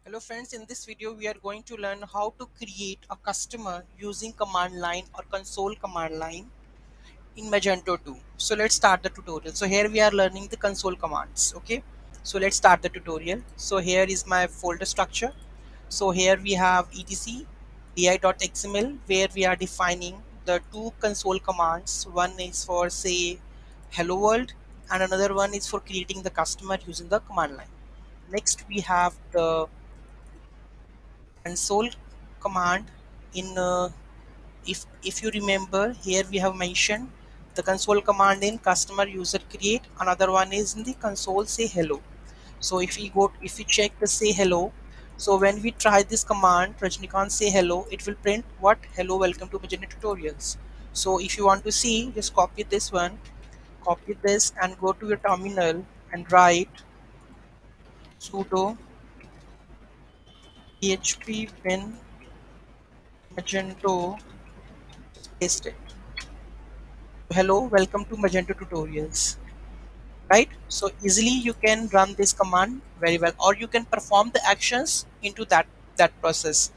Hello friends, in this video we are going to learn how to create a customer using command line or console command line in Magento 2. So let's start the tutorial. So here we are learning the console commands. Okay, so let's start the tutorial. So here is my folder structure. So here we have etc di.xml where we are defining the two console commands. One is for say hello world and another one is for creating the customer using the command line. Next we have the console command in if you remember, here we have mentioned the console command in customer user create, another one is in the console say hello. So if we check the say hello, so when we try this command Rajnikant say hello, it will print what? Hello, welcome to Magento tutorials. So if you want to see, just copy this one, copy this and go to your terminal and write sudo php bin magento, paste it. Hello, welcome to Magento tutorials. Right? So easily you can run this command very well, or you can perform the actions into that process.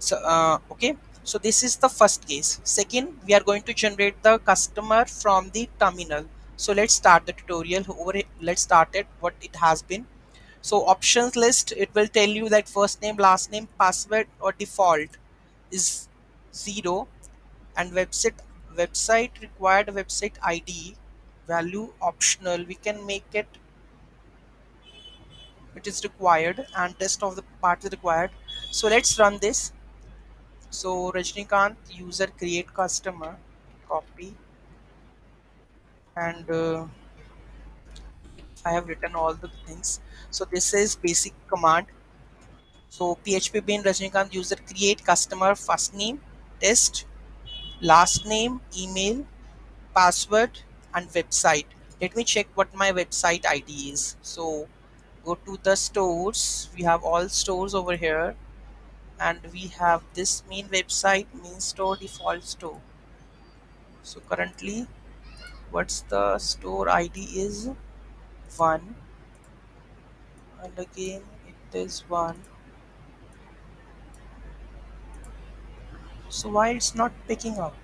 So okay. So this is the first case. Second, we are going to generate the customer from the terminal. So let's start the tutorial over it. Let's start it. What it has been. So options list, it will tell you that first name, last name, password or default is 0, and website required website id value optional, we can make it, it is required, and rest of the part is required. So let's run this. So Rajnikant user create customer, copy, and I have written all the things. So this is basic command. So php bin Rajnikant user create customer, first name, test, last name, email, password and website. Let me check what my website id is. So go to the stores, we have all stores over here, and we have this main website, main store, default store. So currently what's the store id is 1, and again it is 1. So why it's not picking up?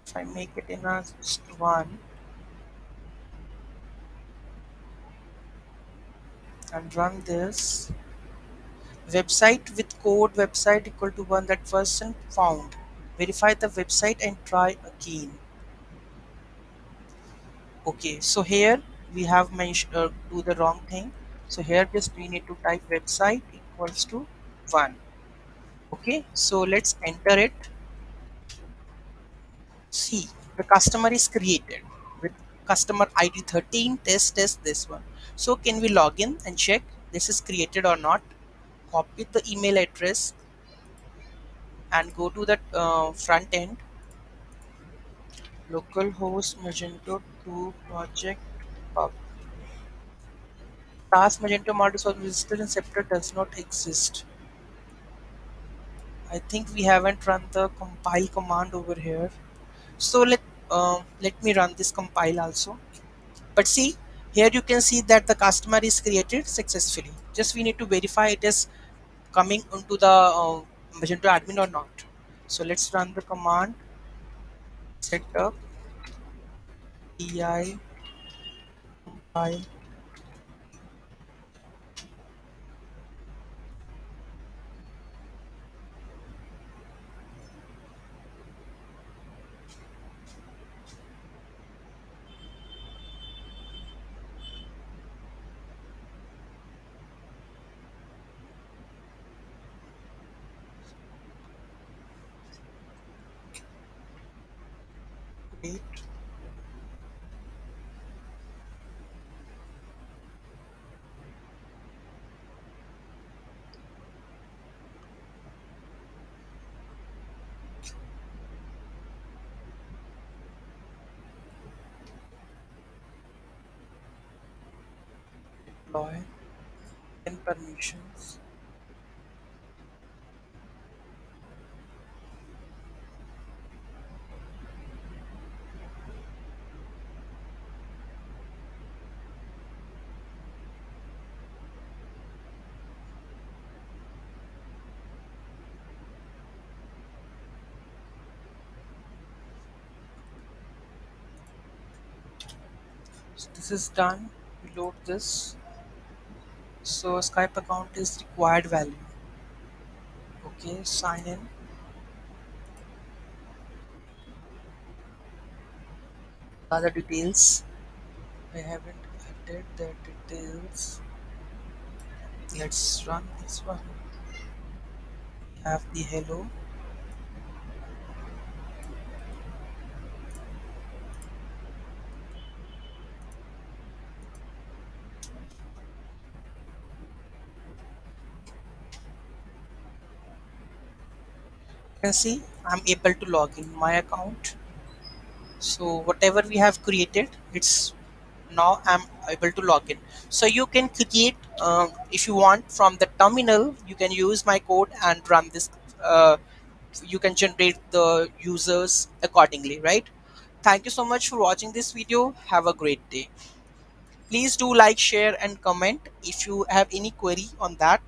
If I make it in a just 1 and run this, website with code website equal to 1, that wasn't found. Verify the website and try again. Okay, so here we have mentioned do the wrong thing. So here just we need to type website equals to 1. Okay, so let's enter it. See, the customer is created with customer id 13, test this one. So can we log in and check this is created or not? Copy the email address and go to the front end, localhost Magento 2 project pub. Task Magento model was visited in Scepter does not exist. I think we haven't run the compile command over here. So let me run this compile also. But see, here you can see that the customer is created successfully. Just we need to verify it is coming into the Magento admin or not. So let's run the command setup pi compile create deploy and permissions. So this is done. We load this. So Skype account is required value. Okay, sign in. Other details. I haven't added the details. Let's run this one. Have the hello. You can see I'm able to log in my account. So whatever we have created, it's now I'm able to log in. So you can create if you want from the terminal. You can use my code and run this. You can generate the users accordingly, right? Thank you so much for watching this video. Have a great day. Please do like, share, and comment if you have any query on that.